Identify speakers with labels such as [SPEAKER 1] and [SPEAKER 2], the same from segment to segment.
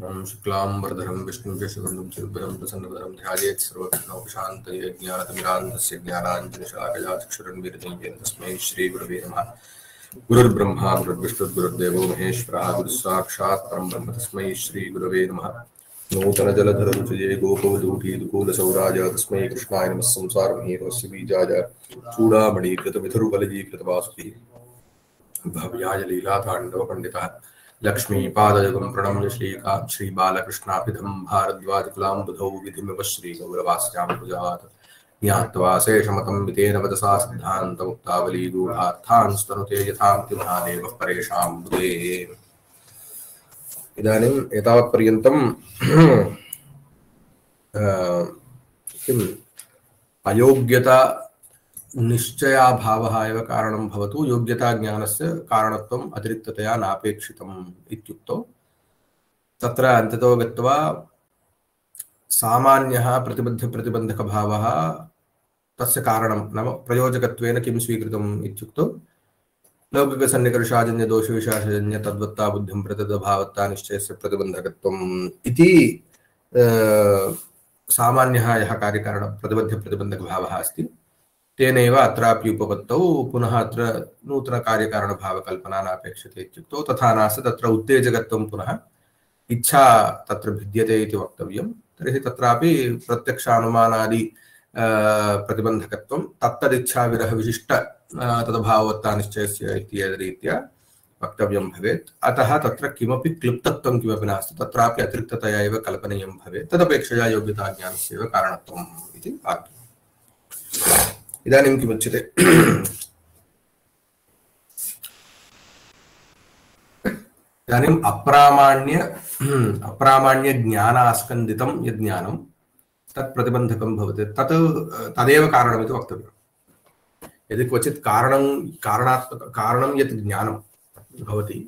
[SPEAKER 1] ओम शुक्लांबरधरं विष्णुं शशिवर्णं चतुर्भुजं प्रसन्नवदनं ध्यायेत् सर्वविघ्नोपशान्तये ज्ञानतिमिरान्धस्य ज्ञानाञ्जनशलाकया चक्षुरुन्मीलितं येन तस्मै श्रीगुरवे नमः। गुरुर्ब्रह्मा गुरुर्विष्णुर्गुरुर्देवो महेश्वरः गुरुस्साक्षात् परं ब्रह्म तस्मै श्रीगुरवे नमः। नूतनजलधररुचिये गोपवधूटीदुकूलसौराज तस्मै कृष्णाय नमः। संसारमहीरोऽस्य बीजाय चूडामणीकृतविधुर्बलजीकृतवासुभिः भव्याय लीलाताण्डवपण्डितः लक्ष्मीपादयुगं प्रणम्य श्रीबालकृष्णाभिधं भारद्वाजकुलाम्बुधौ विधिमिव श्रीगौरवास्यां पुजात् ज्ञात्वा शेषमतं वितेन वचसा सिद्धान्तमुक्तावलीगूढार्थान् स्तनुते यथान्ति महादेवः परेषां बुधे। इदानीम् एतावत्पर्यन्तं किम् अयोग्यता निश्चयाभावः एव कारणं भवतु योग्यता ज्ञानस्य कारणत्वम् अतिरिक्ततया नापेक्षितम् इत्युक्तौ तत्र अन्ततो गत्वा सामान्यः प्रतिबद्धप्रतिबन्धकभावः तस्य कारणं नाम प्रयोजकत्वेन किं स्वीकृतम् इत्युक्तौ लौकिकसन्निकर्षाजन्यदोषविशेषजन्य तद्वत्ता बुद्धिं प्रतितभावत्ता निश्चयस्य प्रतिबन्धकत्वम् इति सामान्यः यः कार्यकारण प्रतिबद्धप्रतिबन्धकभावः अस्ति तेनैव अत्रापि उपपत्तौ पुनः अत्र नूतनकार्यकारणभावकल्पना नापेक्षते इत्युक्तौ तथा नास्ति। तत्र उत्तेजकत्वं पुनः इच्छा तत्र भिद्यते इति वक्तव्यं। तर्हि तत्रापि प्रत्यक्षानुमानादि प्रतिबन्धकत्वं तत्तदिच्छाविरहविशिष्ट तदभाववत्ता निश्चयस्य इत्येतरीत्या वक्तव्यं भवेत्। अतः तत्र किमपि क्लिप्तत्वं किमपि नास्ति, तत्रापि अतिरिक्ततया एव कल्पनीयं भवेत्। तदपेक्षया योग्यताज्ञानस्य एव कारणत्वम् इति वाक्यम्। इदानीं किमुच्यते इदानीम् अप्रामाण्य ज्ञानास्कन्दितं यज्ञानं तत् प्रतिबन्धकं भवति तदेव कारणमिति वक्तव्यम्। यदि क्वचित् कारणं यत् ज्ञानं भवति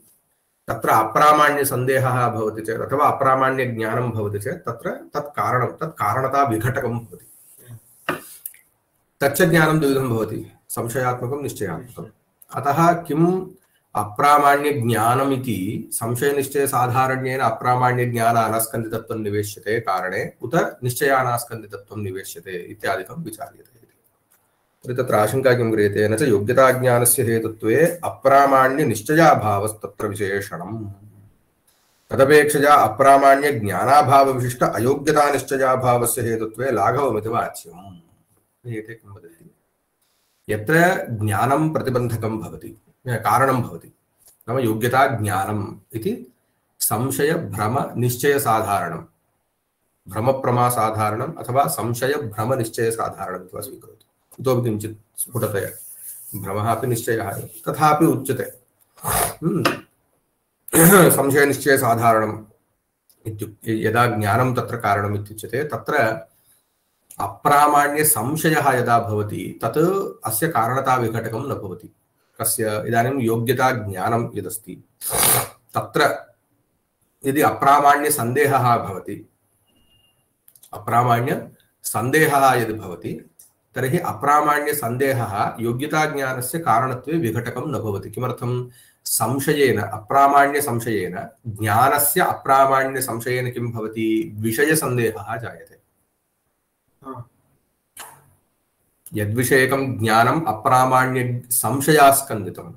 [SPEAKER 1] तत्र अप्रामाण्यसन्देहः भवति चेत् अथवा अप्रामाण्यज्ञानं भवति चेत् तत्र तत् कारणता विघटकं भवति। तच्च ज्ञानं द्विविधं भवति, संशयात्मकं निश्चयात्मकम्। अतः किम् अप्रामाण्यज्ञानमिति संशयनिश्चयसाधारण्येन अप्रामाण्यज्ञान अनास्कन्दितत्वं निवेश्यते कारणे उत निश्चयानास्कन्दितत्वं निवेश्यते इत्यादिकं विचार्यते। तर्हि तत्र आशङ्का किं क्रियते न च योग्यताज्ञानस्य हेतुत्वे अप्रामाण्यनिश्चयाभावस्तत्र विशेषणम् तदपेक्षया अप्रामाण्यज्ञानाभावविशिष्ट अयोग्यतानिश्चयाभावस्य हेतुत्वे लाघवमिति वाच्यम्। एते किं वदति यत्र ज्ञानं प्रतिबन्धकं भवति कारणं भवति नाम योग्यता ज्ञानम् इति संशयभ्रमनिश्चयसाधारणं भ्रमप्रमासाधारणम् अथवा संशयभ्रमनिश्चयसाधारणम् इति स्वीकरोतु। इतोपि किञ्चित् स्फुटतया भ्रमः अपि निश्चयः तथापि उच्यते संशयनिश्चयसाधारणम् इत्युक्ते यदा ज्ञानं तत्र कारणम् इत्युच्यते तत्र अप्रामाण्य संशयः यदा भवति तत् अस्य कारणता विघटकं न भवति। कस्य इदानीं योग्यता ज्ञानं यदस्ति तत्र यदि अप्रामाण्य सन्देहः भवति यदि भवति तर्हि अप्रामाण्य सन्देहः योग्यता ज्ञानस्य कारणत्वे विघटकं न भवति। किमर्थं संशयेन अप्रामाण्य संशयेन ज्ञानस्य अप्रामाण्य संशयेन किं भवति विषय सन्देहः जायते। यद्विषयकं ज्ञानम् अप्रामाण्य संशयास्कन्दितं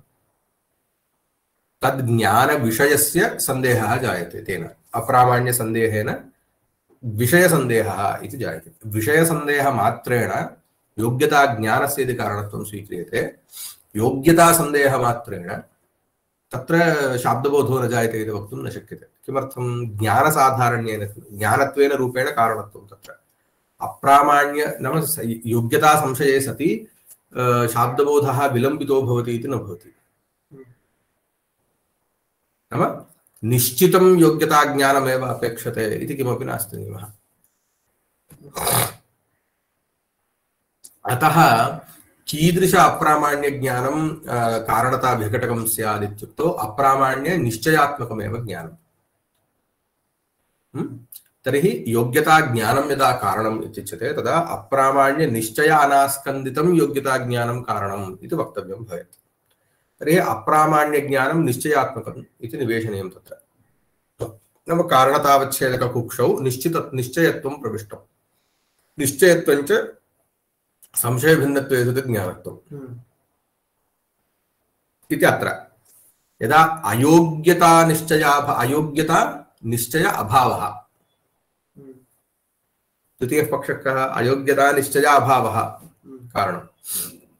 [SPEAKER 1] तद् ज्ञान विषयस्य सन्देहः जायते। तेन अप्रामाण्य सन्देहेन विषय सन्देहः इति जायते। विषय सन्देह मात्रेण योग्यता ज्ञानस्य यदि कारणत्वं स्वीक्रियते योग्यता सन्देह मात्रेण तत्र शाब्दबोधो न जायते इति वक्तुं न शक्यते। किमर्थं ज्ञानसाधारण्येन ज्ञानत्वेन रूपेण कारणत्वं तत्र अप्रामाण्य नाम योग्यता संशये सति शाब्दबोधः विलम्बितो भवति इति न भवति। नाम निश्चितं योग्यता ज्ञानमेव अपेक्षते इति किमपि नास्ति नियमः। अतः कीदृश अप्रामाण्य ज्ञानं कारणता विघटकं स्यात् इत्युक्तौ अप्रामाण्य निश्चयात्मकमेव ज्ञानम्। तर्हि योग्यता ज्ञानं यदा कारणम् इत्युच्यते तदा अप्रामाण्य निश्चय अनास्कन्दितं योग्यता ज्ञानं कारणम् इति वक्तव्यं भवेत्। तर्हि अप्रामाण्य ज्ञानं निश्चयात्मकम् इति निवेशनीयं तत्र। नाम कारणतावच्छेदककुक्षौ निश्चयत्वं प्रविष्टम् निश्चयत्वं च संशयभिन्नत्वे सति ज्ञानत्वम् इति अत्र यदा अयोग्यता निश्चय अभावः द्वितीयः पक्षः कः अयोग्यता निश्चय अभावः कारणम्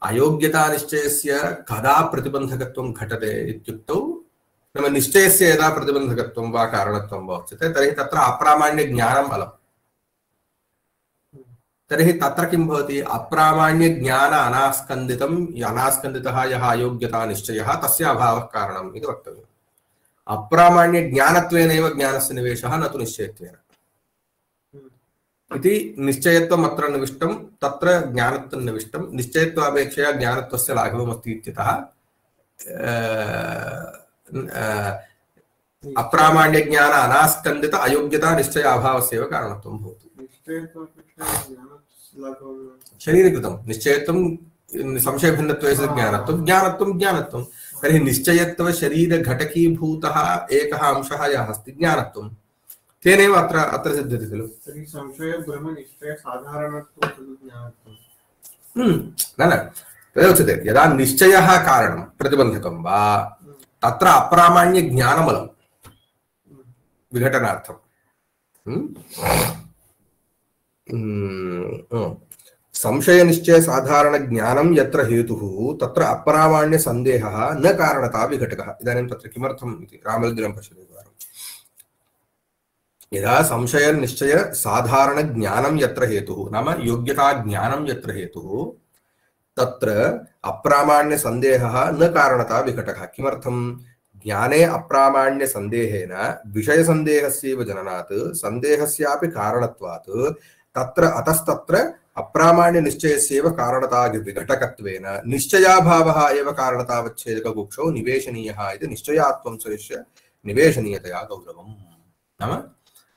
[SPEAKER 1] अयोग्यता निश्चयस्य कदा प्रतिबन्धकत्वं घटते इत्युक्तौ नाम निश्चयस्य यदा प्रतिबन्धकत्वं वा कारणत्वं वा उच्यते तर्हि तत्र अप्रामाण्यज्ञानम् अलम् तर्हि तत्र किं भवति अप्रामाण्यज्ञान अनास्कन्दितः यः अयोग्यता निश्चयः तस्य अभावः कारणम् इति वक्तव्यम् अप्रामाण्यज्ञानत्वेनैव ज्ञानस्य निवेशः न तु निश्चयत्वेन इति निश्चयत्वम् अत्र निविष्टं तत्र ज्ञानत्वं निविष्टं निश्चयत्वापेक्षया ज्ञानत्वस्य लाघवमस्ति इत्यतः अप्रामाण्यज्ञान अनास्कन्दित अयोग्यता निश्चय अभावस्यैव कारणत्वं भवति शरीरकृतं निश्चयत्वं संशयभिन्नत्वे ज्ञानत्वं तर्हि निश्चयत्व शरीरघटकीभूतः एकः अंशः यः अस्ति ज्ञानत्वं तेनैव अत्र सिद्ध्यति खलु
[SPEAKER 2] तर्हि संशय ब्रह्म निश्चय साधारणत्वं ज्ञानत्वं
[SPEAKER 1] न तदुच्यते यदा निश्चयः कारणं प्रतिबन्धकं वा तत्र अप्रामाण्यज्ञानमलं विघटनार्थं संशय निश्चय साधारण ज्ञानं यत्र हेतुः तत्र अप्रामाण्य संदेहः न कारणता विघटकः इदानीं तत्र किमर्थम् इति रामलिङ्गं पश्यतु एकवारं यदा संशय निश्चय साधारण ज्ञानं यत्र हेतुः नाम योग्यता ज्ञानं यत्र हेतुः तत्र अप्रामाण्य संदेहः न कारणता विघटकः किमर्थं ज्ञाने अप्रामाण्य संदेहेन विषय संदेहस्यैव जननात् संदेहस्यापि कारणत्वात् तत्र अतस्तत्र अप्रामाण्य निश्चयस्यैव कारणता विघटकत्वेन निश्चयाभावः एव कारणतावच्छेदककुक्षौ निवेशनीयः इति निश्चयात्वं सुनिश्य निवेशनीयतया गौरवम् नाम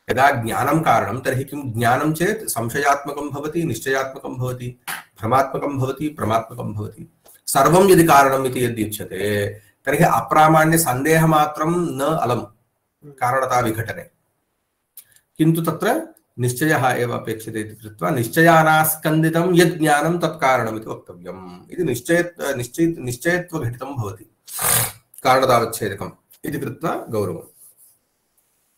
[SPEAKER 1] यदा ज्ञानं कारणं तर्हि किं ज्ञानं चेत् संशयात्मकं भवति निश्चयात्मकं भवति भ्रमात्मकं भवति प्रमात्मकं भवति सर्वं यदि कारणम् इति यद्युच्यते तर्हि अप्रामाण्य सन्देहमात्रं न अलं कारणता विघटने किन्तु तत्र निश्चयः एव अपेक्षते इति कृत्वा निश्चयानास्कन्दितं यद् ज्ञानं तत् कारणम् इति वक्तव्यम् इति निश्चयत्वघटितं भवति कारणतावच्छेदकम् इति कृत्वा गौरवम्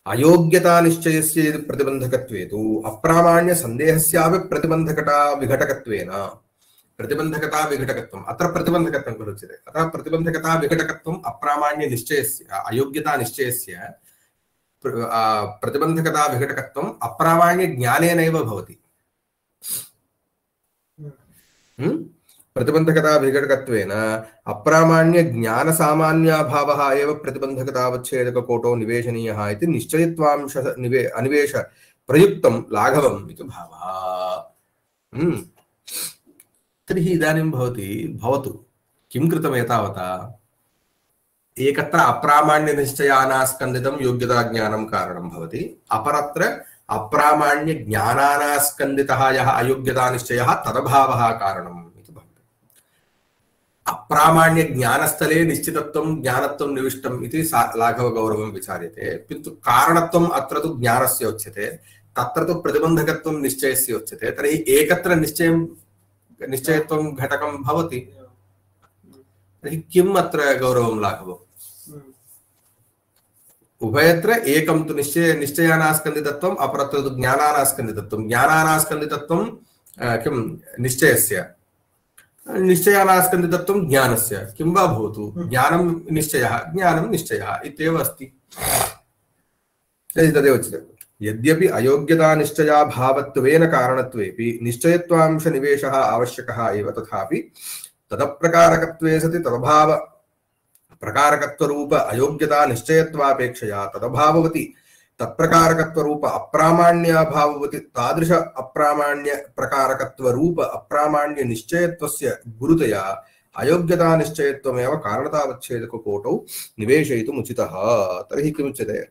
[SPEAKER 1] अयोग्यता निश्चयस्य यदि प्रतिबन्धकत्वे तु अप्रामाण्य संदेहस्यापि प्रतिबन्धकता विघटकत्वेन प्रतिबन्धकता विघटकत्वम् अत्र प्रतिबन्धकत्वं खलु उच्यते अतः प्रतिबन्धकता विघटकत्वम् अप्रामाण्य निश्चयस्य अयोग्यता निश्चयस्य प्रतिबन्धकता विघटकत्वम् अप्रामाण्य ज्ञानेनैव भवति प्रतिबन्धकता विघटकत्वेन अप्रामाण्य ज्ञान सामान्याभावः एव प्रतिबन्धकतावच्छेदककोटो निवेशनीयः इति निश्चयत्वांश अनिवेश प्रयुक्तं लाघवम् इति भावः तर्हि इदानीं भवतु किं कृतम् एतावता एकत्र अप्रामाण्य निश्चयानास्कन्दितं योग्यता ज्ञानं कारणं भवति अपरत्र अप्रामाण्य ज्ञानानास्कन्दितः यः अयोग्यता निश्चयः तदभावः कारणम् इति भवति अप्रामाण्य ज्ञानस्थले निश्चितत्वं ज्ञानत्वं निविष्टम् इति लाघव गौरवं विचार्यते किन्तु कारणत्वम् अत्र तु ज्ञानस्य उच्यते तत्र तु प्रतिबन्धकत्वं निश्चयस्य उच्यते तर्हि एकत्र निश्चयत्वं घटकं भवति तर्हि किम् अत्र गौरवं लाघवम् उभयत्र एकं तु निश्चयानास्कन्दितत्वम् अपरत्र तु ज्ञानानास्कन्दितत्वं किं निश्चयस्य निश्चयानास्कन्दितत्वं ज्ञानस्य किं वा भवतु ज्ञानं निश्चयः ज्ञानं निश्चयः इत्येव अस्ति तदेव उच्यते यद्यपि अयोग्यता निश्चयाभावत्वेन कारणत्वेपि निश्चयत्वांश निवेशः आवश्यकः एव तथापि तदप्रकारकत्वे सति तदभाव प्रकारकत्वरूप अयोग्यता निश्चयत्वापेक्षया तदभाववति तत्प्रकारकत्वरूप अप्रामाण्याभाववति तादृश अप्रामाण्य प्रकारकत्वरूप अप्रामाण्य निश्चयत्वस्य गुरुतया अयोग्यता निश्चयत्वमेव कारणतावच्छेदककोटौ निवेशयितुम् उचितः तर्हि किमुच्यते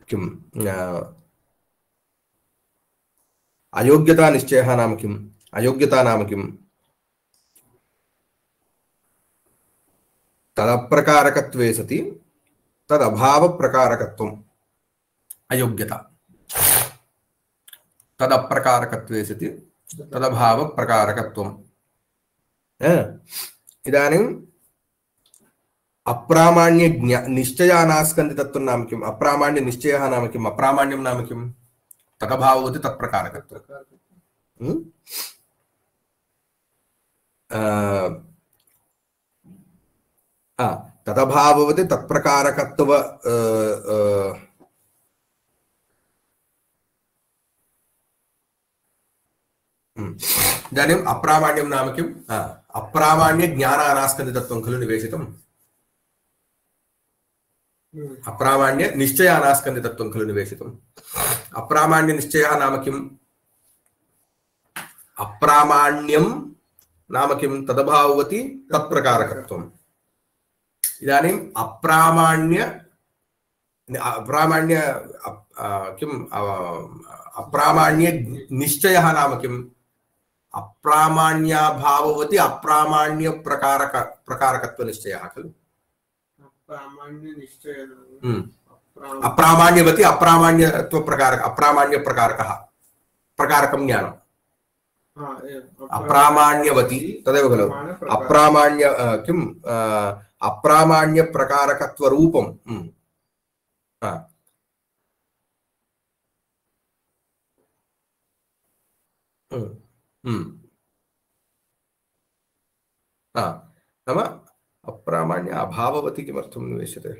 [SPEAKER 1] किम् अयोग्यता निश्चयः नाम किम् अयोग्यता नाम किम् तदप्रकारकत्वे सति तदभावप्रकारकत्वम् अयोग्यता तदप्रकारकत्वे सति तदभावप्रकारकत्वम् इदानीम् अप्रामाण्य निश्चयानास्कन्दितत्वं नाम किम् अप्रामाण्य निश्चयः नाम किम् अप्रामाण्यं नाम किम् तदभाववति तत्प्रकारकत्वम् तदभाववति तत्प्रकारकत्व इदानीम् अप्रामाण्यं नाम किम् अप्रामाण्य ज्ञानानास्कन्दितत्वं खलु निवेशितम् अप्रामाण्य निश्चयानास्कन्दितत्वं खलु निवेशितम् अप्रामाण्य निश्चयः नाम किम् अप्रामाण्यं नाम किं तदभाववति तत्प्रकारकत्वम् इदानीम् अप्रामाण्य किम् अप्रामाण्य निश्चयः नाम किम् अप्रामाण्याभाववति अप्रामाण्य प्रकारकत्वनिश्चयः खलु अप्रामाण्यवति अप्रामाण्यप्रकारकः प्रकारकं ज्ञानम् अप्रामाण्यवति तदेव खलु अप्रामाण्य किम् अप्रामाण्यप्रकारकत्वरूपं नाम अप्रामाण्य अभाववति किमर्थं निवेश्यते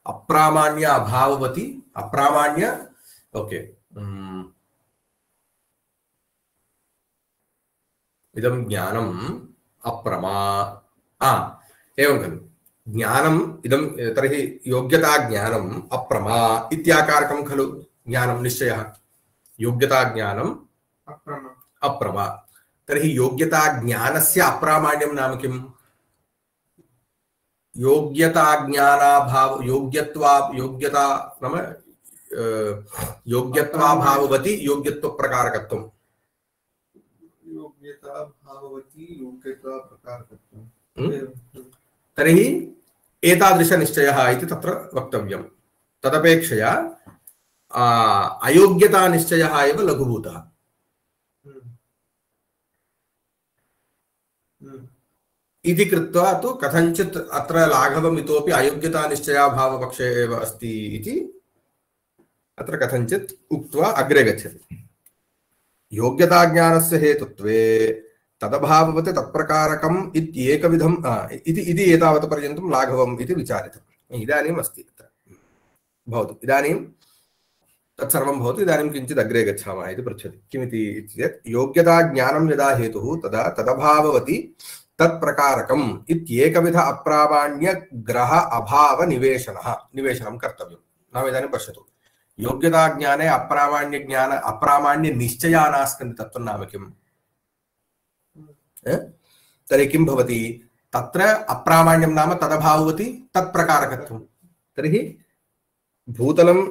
[SPEAKER 1] अप्रामाण्य अभाववति अप्रामाण्य ओके इदं ज्ञानम् अप्रमा एवं खलु ज्ञानम् इदं तर्हि योग्यता ज्ञानम् अप्रमा इत्याकारकं खलु ज्ञानं निश्चयः योग्यता ज्ञानम् अप्रमा तर्हि योग्यता ज्ञानस्य अप्रामाण्यं नाम किम् योग्यता ज्ञानाभाव योग्यता नाम योग्यत्वाभाववति योग्यत्वप्रकारकत्वम् तर्हि एतादृशनिश्चयः इति तत्र वक्तव्यं तदपेक्षया अयोग्यतानिश्चयः एव लघुभूतः इति कृत्वा तु कथञ्चित् अत्र लाघवम् इतोपि अयोग्यतानिश्चयाभावपक्षे एव अस्ति इति अत्र कथञ्चित् उक्त्वा अग्रे गच्छति योग्यताज्ञानस्य हेतुत्वे तदभाववत् तत्प्रकारकम् इत्येकविधम् इति एतावत् पर्यन्तं लाघवम् इति विचारितम् इदानीम् अस्ति अत्र भवतु इदानीं तत्सर्वं भवतु इदानीं किञ्चित् अग्रे गच्छामः इति पृच्छति किमिति चेत् योग्यताज्ञानं यदा हेतुः तदा तदभाववति तत्प्रकारकम् इत्येकविध अप्रामाण्य ग्रह अभाव निवेशनं कर्तव्यं नाम इदानीं पश्यतु योग्यता ज्ञाने अप्रामाण्य ज्ञान अप्रामाण्य निश्चयानास्कन्दितत्वं नाम किम् तर्हि किं भवति तत्र अप्रामाण्यं नाम तदभाववति तत्प्रकारकत्वं तर्हि भूतलं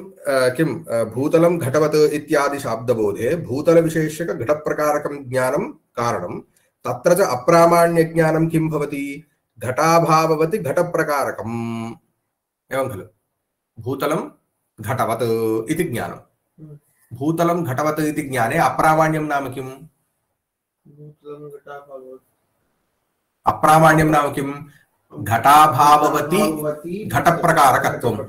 [SPEAKER 1] किं भूतलं घटवत् इत्यादि शाब्दबोधे भूतलविशेषक घटप्रकारकं ज्ञानं कारणं तत्र च अप्रामाण्य ज्ञानं किं भवति घटाभाववति घटप्रकारकम् एवं खलु भूतलं घटवत् इति ज्ञानं भूतलं घटवत् इति ज्ञाने अप्रामाण्यं नाम किम् अप्रामाण्यं नाम किम् घटाभाववति घटप्रकारकत्वम्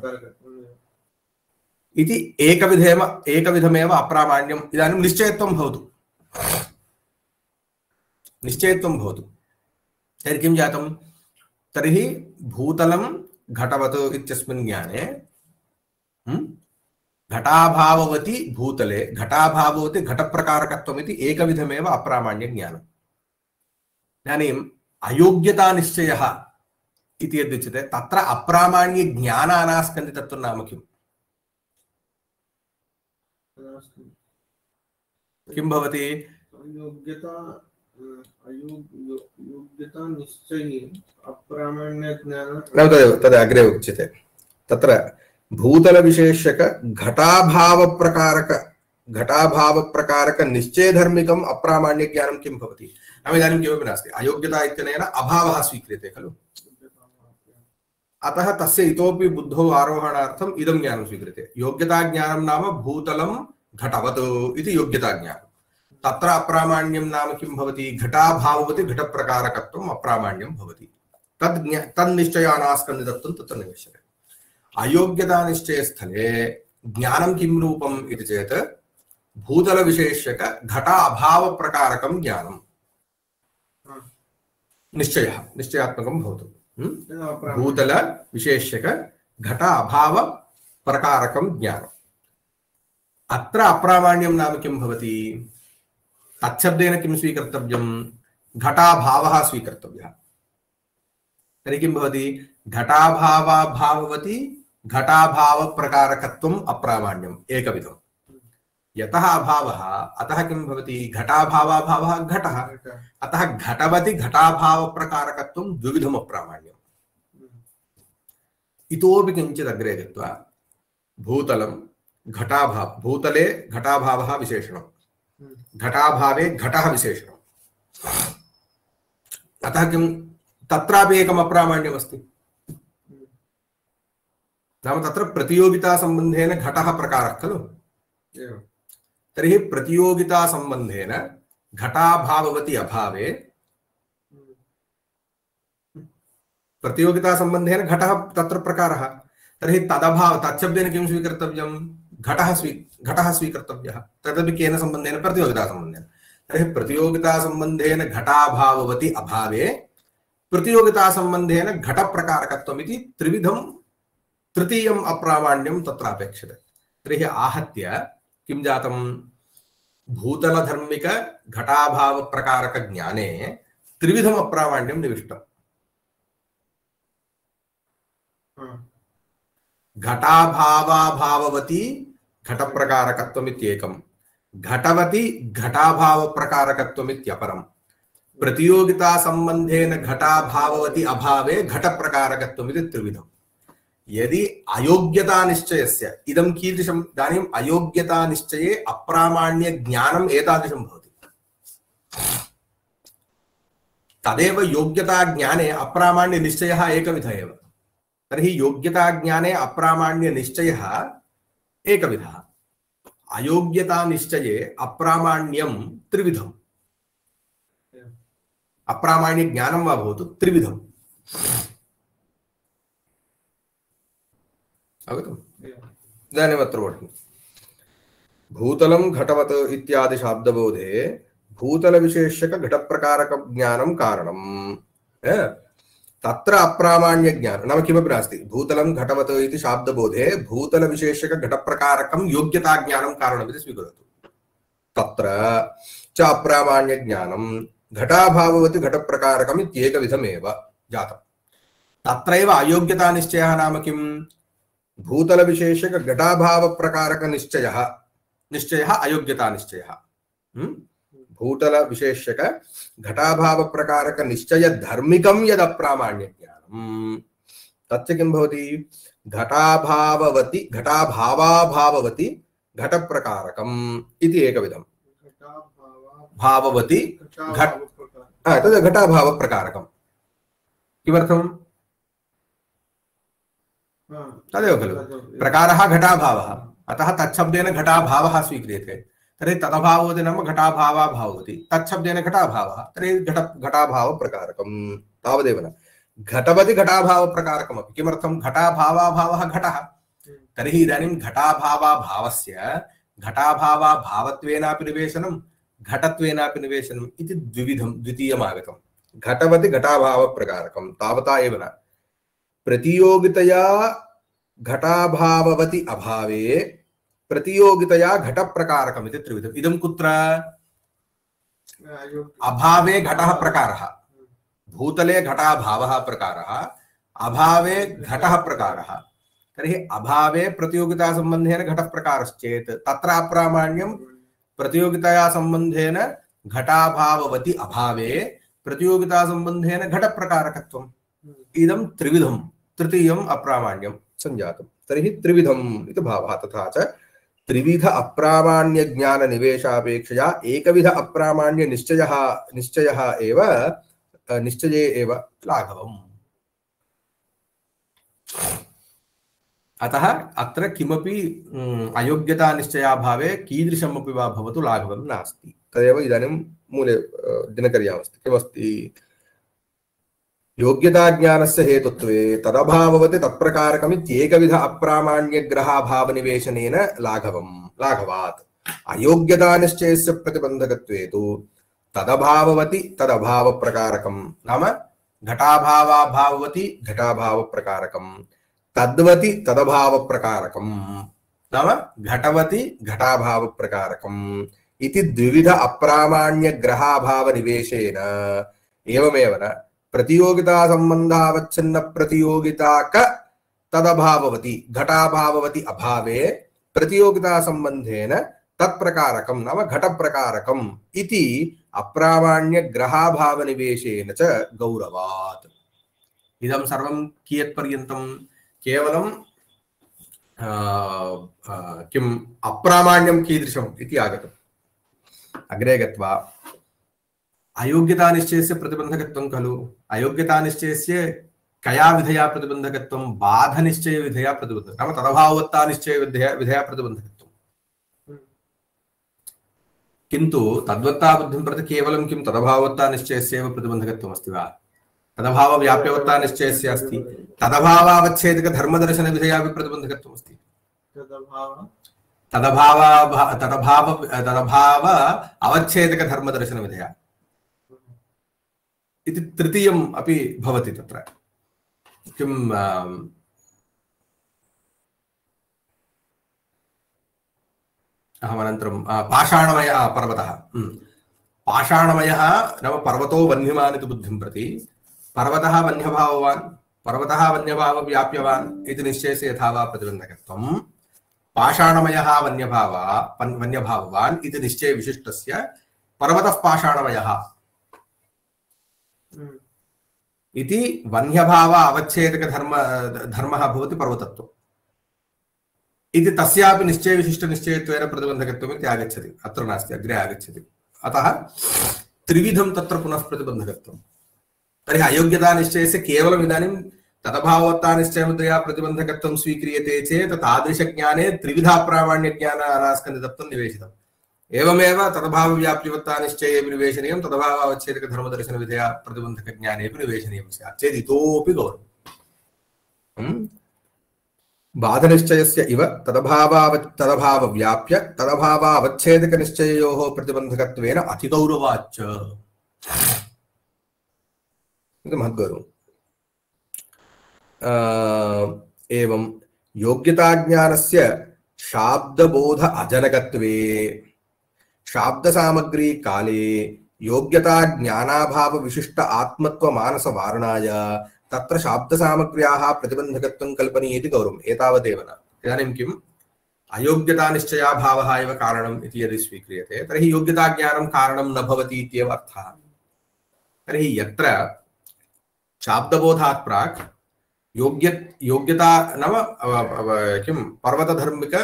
[SPEAKER 1] इति एकविधमेव अप्रामाण्यम् इदानीं निश्चयत्वं भवतु तर्हि किं जातं तर्हि भूतलं घटवत् इत्यस्मिन् ज्ञाने घटाभाववति भूतले घटाभाववति घटप्रकारकत्वम् इति एकविधमेव अप्रामाण्यज्ञानम् इदानीम् अयोग्यतानिश्चयः इति यदुच्यते तत्र अप्रामाण्यज्ञानानास्कन्दितत्वं नाम किम् किं भवति
[SPEAKER 2] योग्यता निश्चये अप्रामाण्यज्ञानं
[SPEAKER 1] तदेव तद् अग्रे उच्यते तत्र भूतलविशेषक घटाभावप्रकारक निश्चयधर्मिकम् अप्रामाण्यज्ञानं किं भवति नाम इदानीं किमपि नास्ति अयोग्यता इत्यनेन अभावः स्वीक्रियते खलु अतः तस्य इतोपि बुद्धौ आरोहणार्थम् इदं ज्ञानं स्वीक्रियते योग्यताज्ञानं नाम भूतलं घटवत् इति योग्यताज्ञानं तत्र अप्रामाण्यं नाम किं भवति घटाभाववति घटप्रकारकत्वम् अप्रामाण्यं भवति तन्निश्चयानास्कन्दितत्वं तत्र निवेश्यते अयोग्यतानिश्चयस्थले ज्ञानं किं रूपम् इति चेत् भूतलविशेष्यक घटा अभावप्रकारकं ज्ञानं निश्चयात्मकं भवतु भूतलविशेष्यक घटा अभावप्रकारकं ज्ञानम् अत्र अप्रामाण्यं नाम किं भवति तच्छब्देन किं स्वीकर्तव्यं घटाभावः स्वीकर्तव्यः तर्हि किं भवति घटाभावाभाववति घटाभावप्रकारकत्वम् अप्रामाण्यम् एकविधम् यतः अभावः अतः किं भवति घटाभावाभावः घटः अतः घटवति घटाभावप्रकारकत्वं द्विविधम् अप्रामाण्यम् इतोपि किञ्चित् अग्रे गत्वा भूतले घटाभावः विशेषणं घटाभावे घटः विशेषणम् अतः किं तत्रापि एकम् अप्रामाण्यमस्ति नाम तत्र प्रतियोगितासम्बन्धेन घटः प्रकारः खलु तर्हि प्रतियोगितासम्बन्धेन घटाभाववति अभावे प्रतियोगितासम्बन्धेन घटः तत्र प्रकारः तर्हि तच्छब्देन किं स्वीकर्तव्यं घटः स्वीकर्तव्यः तदपि केन सम्बन्धेन प्रतियोगितासम्बन्धेन तर्हि प्रतियोगितासम्बन्धेन घटाभाववति अभावे प्रतियोगितासम्बन्धेन घटप्रकारकत्वम् इति त्रिविधं तृतीयम् अप्रामाण्यं तत्र अपेक्षते तर्हि आहत्य किं जातं भूतलधर्मिक घटाभावप्रकारक ज्ञाने त्रिविधम् अप्रामाण्यं निविष्टम् घटाभावाभाववति घटप्रकारकत्वम् इत्येकं घटवति घटाभावप्रकारकत्वम् इत्यपरं प्रतियोगितासम्बन्धेन घटाभाववति अभावे घटप्रकारकत्वम् इति त्रिविधम् यदि अयोग्यतानिश्चयस्य इदं कीदृशम् इदानीम् अयोग्यतानिश्चये अप्रामाण्यज्ञानम् एतादृशं भवति तदेव योग्यताज्ञाने अप्रामाण्यनिश्चयः एकविधः एव तर्हि योग्यताज्ञाने अप्रामाण्यनिश्चयः एकविधः अयोग्यतानिश्चये अप्रामाण्यं त्रिविधम् अप्रामाण्यज्ञानं वा भवतु त्रिविधम् अवगतम् इदानीम् अत्र पठतु भूतलं घटवत् इत्यादि शाब्दबोधे भूतलविशेष्यक घटप्रकारक ज्ञानं कारणम् तत्र अप्रामाण्यज्ञानं नाम किमपि नास्ति भूतलं घटवत् इति शाब्दबोधे भूतलविशेष्यक घटप्रकारकं योग्यताज्ञानं कारणमिति स्वीकरोतु तत्र च अप्रामाण्यज्ञानं घटाभाववति घटप्रकारकम् इत्येकविधमेव जातम् तत्रैव अयोग्यतानिश्चयः नाम किम् भूतलविशेषक घटाभावप्रकारक निश्चयः अयोग्यतानिश्चयः भूतलविशेषक घटाभावप्रकारक निश्चयधर्मिकं यदप्रामाण्यज्ञानं तच्च किं भवति घटाभावाभाववति घटप्रकारकम् इति एकविधम् भाववति तद् घटाभावप्रकारकम् किमर्थम् तदेव खलु प्रकारः घटाभावः अतः तच्छब्देन घटाभावः स्वीक्रियते तर्हि तदभाववति नाम घटाभावाभाववति तच्छब्देन घटाभावः तर्हि घटाभावप्रकारकं तावदेव न घटवति घटाभावप्रकारकमपि किमर्थं घटाभावाभावः घटः तर्हि इदानीं घटाभावाभावस्य घटाभावाभावत्वेनापि निवेशनं घटत्वेनापि निवेशनम् इति द्वितीयम् आगतं घटवति घटाभावप्रकारकं तावता एव न प्रतियोगितया घटाभाववति अभावे प्रतियोगितया घटप्रकारकम् इति त्रिविधम् इदं कुत्र अभावे घटः प्रकारः भूतले घटाभावः प्रकारः अभावे घटः प्रकारः तर्हि अभावे प्रतियोगितासम्बन्धेन घटः प्रकारश्चेत् तत्र अप्रामाण्यं प्रतियोगितया सम्बन्धेन घटाभाववति अभावे प्रतियोगितासम्बन्धेन घटप्रकारकत्वं इदं त्रिविधं तृतीयम् अप्रामाण्यं संजातं तर्हि त्रिविधम् इति भावः तथा च त्रिविध अप्रामाण्य ज्ञान निवेशापेक्षया एकविध अप्रामाण्य निश्चयः एव निश्चये एव लाघवम् अतः अत्र किमपि अयोग्यता निश्चयाभावे कीदृशमपि वा भवतु लाघवं नास्ति तदेव इदानीं मूले दिनकर्यामस्ति किमस्ति योग्यता ज्ञानस्य हेतुत्वे तदभाववत् तत्प्रकारकमित्येकविध अप्रामाण्यग्रहाभावनिवेशनेन लाघवात् अयोग्यता निश्चयस्य प्रतिबन्धकत्वे तु तदभाववति तदभावप्रकारकं नाम घटाभावाभाववति घटाभावप्रकारकं तद्वति तदभावप्रकारकं नाम घटवति घटाभावप्रकारकम् इति द्विविध अप्रामाण्यग्रहाभावनिवेशेन एवमेव न प्रतियोगिता संबंधावच्छिन्न प्रतियोगिता क तदभाववति घटाभाववति अभावे प्रतियोगिता संबंधेन तत्प्रकारकं नाम घटप्रकारकम् इति अप्रामाण्य ग्रहाभावनिवेशेन च गौरवात् इदं सर्वं कियत्पर्यन्तं केवलं किम् अप्रामाण्यं कीदृशम् इति आगतम् अग्रे गत्वा अयोग्यता निश्चयस्य प्रतिबन्धकत्वं खलु अयोग्यता निश्चयस्य कया विधया प्रतिबन्धकत्वं बाध निश्चय विधया प्रतिबन्धकत्वं नाम तदभाववत्ता निश्चय विधया प्रतिबन्धकत्वं किन्तु तद्वत्ता बुद्धिं प्रति केवलं किं तदभाववत्ता निश्चयस्य एव प्रतिबन्धकत्वम् अस्ति वा तदभाव व्याप्यवत्ता निश्चयस्य अस्ति तदभावावच्छेदक धर्मदर्शन विधया प्रतिबन्धकत्वम् अस्ति तदभाव अवच्छेदक धर्मदर्शन विधया इति तृतीयम् अपि भवति तत्र किम् अहमनन्तरं पाषाणमयः पर्वतः पाषाणमयः नाम पर्वतो वह्निमान् इति बुद्धिं प्रति पर्वतः वन्यभाववान् पर्वतः वन्यभावव्याप्यवान् इति निश्चयस्य यथा वा प्रतिबन्धकत्वं पाषाणमयः वन्यभाववान् इति निश्चयविशिष्टस्य पर्वतः पाषाणमयः इति वन्यभाव अवच्छेदक धर्मः भवति पर्वतत्वम् इति तस्यापि निश्चयविशिष्ट निश्चयत्वेन प्रतिबन्धकत्वम् इति आगच्छति अत्र नास्ति अग्रे आगच्छति अतः त्रिविधं तत्र पुनः प्रतिबन्धकत्वं तर्हि अयोग्यता निश्चयस्य केवलम् इदानीं तदभाववत्ता निश्चयमुद्रया प्रतिबन्धकत्वं स्वीक्रियते चेत् तादृशज्ञाने त्रिविधाप्रामाण्यज्ञान अनास्कन्दितत्वं निवेशितम् एवमेव तदभावव्याप्तिवत्ता निश्चये निवेशनीयं तदभावावच्छेदक धर्मदर्शन विधया प्रतिबन्धकज्ञानेपि निवेशनीयं स्यात् चेत् इतोऽपि गौरवम् बाधनिश्चयस्य इव तदभावव्याप्य तदभावावच्छेदक निश्चययोः प्रतिबन्धकत्वेन अतिगौरवाच्च इति महद्गौरवम् एवं योग्यताज्ञानस्य शाब्दबोध अजनकत्वे शाब्द सामग्री काले योग्यता ज्ञानाभाव विशिष्ट आत्मत्व मानस वारणाय तत्र शाब्द सामग्र्याः प्रतिबन्धकत्वं कल्पनीयेति गौरवम् एतावदेव न इदानीं किम् अयोग्यता निश्चयाभावः एव कारणम् इति यदि स्वीक्रियते तर्हि योग्यता ज्ञानं कारणं न भवति इत्येव अर्थः तर्हि यत्र शाब्दबोधात् प्राक् योग्यता नाम किं पर्वतधर्मिक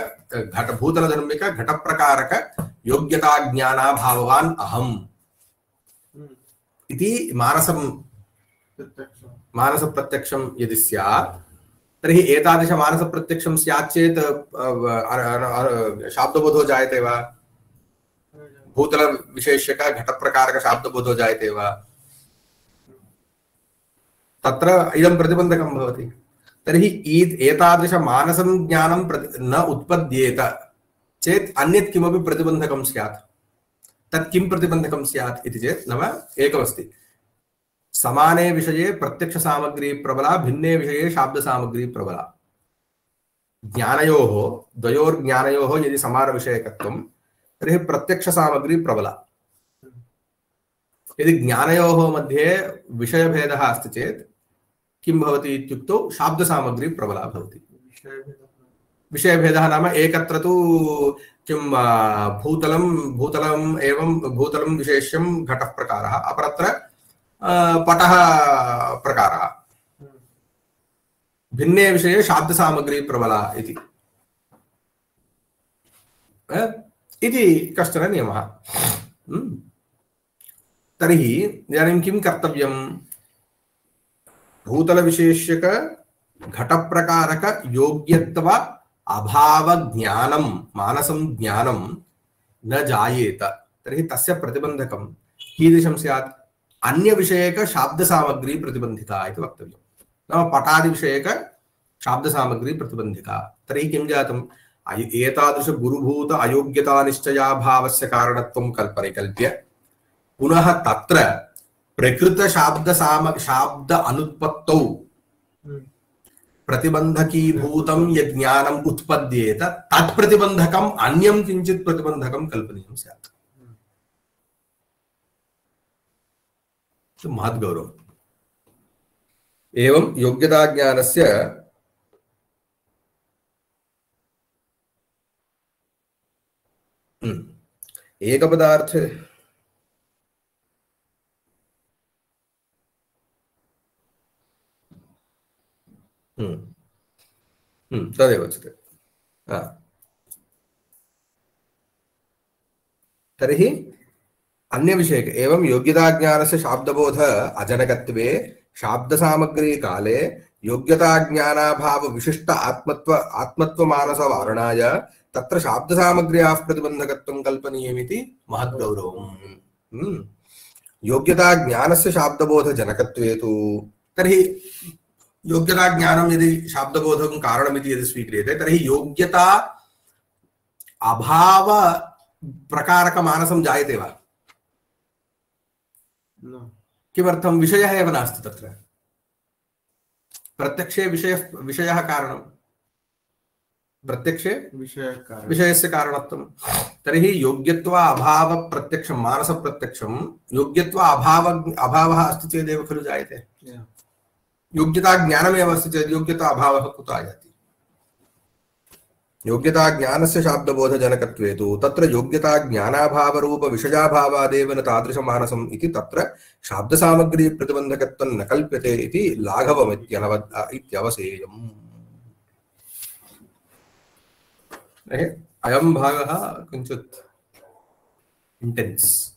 [SPEAKER 1] भूतलधर्मिक घटप्रकारक योग्यता ज्ञानाभाववान् अहम् इति मानसप्रत्यक्षं यदि स्यात् तर्हि एतादृश मानसप्रत्यक्षं स्यात् चेत् शाब्दबोधो जायते वा भूतलविशेष्यक घटप्रकारक शाब्दबोधो जायते वा तत्र इदं प्रतिबन्धकं भवति तर्हि एतादृश मानसं ज्ञानं न उत्पद्येत चेत् अन्यत् किमपि प्रतिबन्धकं स्यात् तत् किं प्रतिबन्धकं स्यात् इति चेत् नाम एकमस्ति समाने विषये प्रत्यक्ष सामग्री प्रबला भिन्ने विषये शाब्द सामग्री प्रबला ज्ञानयोः द्वयोर्ज्ञानयोः यदि समान विषयकत्वं तर्हि प्रत्यक्ष सामग्री प्रबला यदि ज्ञानयोः मध्ये विषयभेदः अस्ति चेत् किं भवति इत्युक्तौ शाब्द सामग्री प्रबला भवति विषयभेदः नाम एकत्र तु किं भूतलम् एवं भूतलं विशेष्यं घटः प्रकारः अपरत्र पटः प्रकारः भिन्ने विषये शाब्दसामग्री प्रबला इति कश्चन नियमः। तर्हि इदानीं किं कर्तव्यं? भूतलविशेष्यक घटप्रकारक योग्यत्व अभाव ज्ञानं मानसं ज्ञानं न जायेत। तर्हि तस्य प्रतिबन्धकं कीदृशं स्यात्? अन्यविषयक शाब्दसामग्री प्रतिबन्धिता इति वक्तव्यं। नाम पटादिविषयक शाब्दसामग्री प्रतिबन्धिता। तर्हि किं जातम्? एतादृश गुरुभूत अयोग्यतानिश्चयाभावस्य कारणत्वं कल्प्य पुनः तत्र प्रकृत शाब्द अनुत्पत्तौ प्रतिबन्धकीभूतं यज्ञानम् उत्पद्येत तत्प्रतिबन्धकम् अन्यं किञ्चित् प्रतिबन्धकं कल्पनीयं स्यात्। महद्गौरवम्। एवं योग्यताज्ञानस्य एकपदार्थ तदेव उच्यते। तर्हि अन्यविषयक एवं योग्यताज्ञानस्य शाब्दबोध अजनकत्वे शाब्दसामग्री काले योग्यताज्ञानाभाव विशिष्ट आत्मत्वमानसवारणाय तत्र शाब्दसामग्र्याः प्रतिबन्धकत्वं कल्पनीयमिति महद्गौरवम्। योग्यताज्ञानस्य शाब्दबोधजनकत्वे तु तर्हि योग्यताज्ञानं यदि शाब्दबोधं कारणमिति यदि स्वीक्रियते तर्हि योग्यता अभाव प्रकारकमानसं जायते वा? किमर्थं? विषयः एव नास्ति तत्र। प्रत्यक्षे विषयः कारणं, प्रत्यक्षे विषयस्य कारणत्वं। तर्हि योग्यत्व अभाव प्रत्यक्षं मानस प्रत्यक्षं योग्यत्व अभावः अस्ति चेदेव खलु जायते। योग्यता ज्ञानमेव अस्ति चेत् योग्यता अभावः कुतः आयाति? योग्यता ज्ञानस्य शाब्दबोधजनकत्वे तु तत्र योग्यता ज्ञानाभावरूप विषयाभावादेव न तादृशं मानसम् इति तत्र शाब्दसामग्री प्रतिबन्धकत्वं न कल्प्यते इति लाघवमित्यवसेयम्। अयं भागः किञ्चित् इंटेन्स्।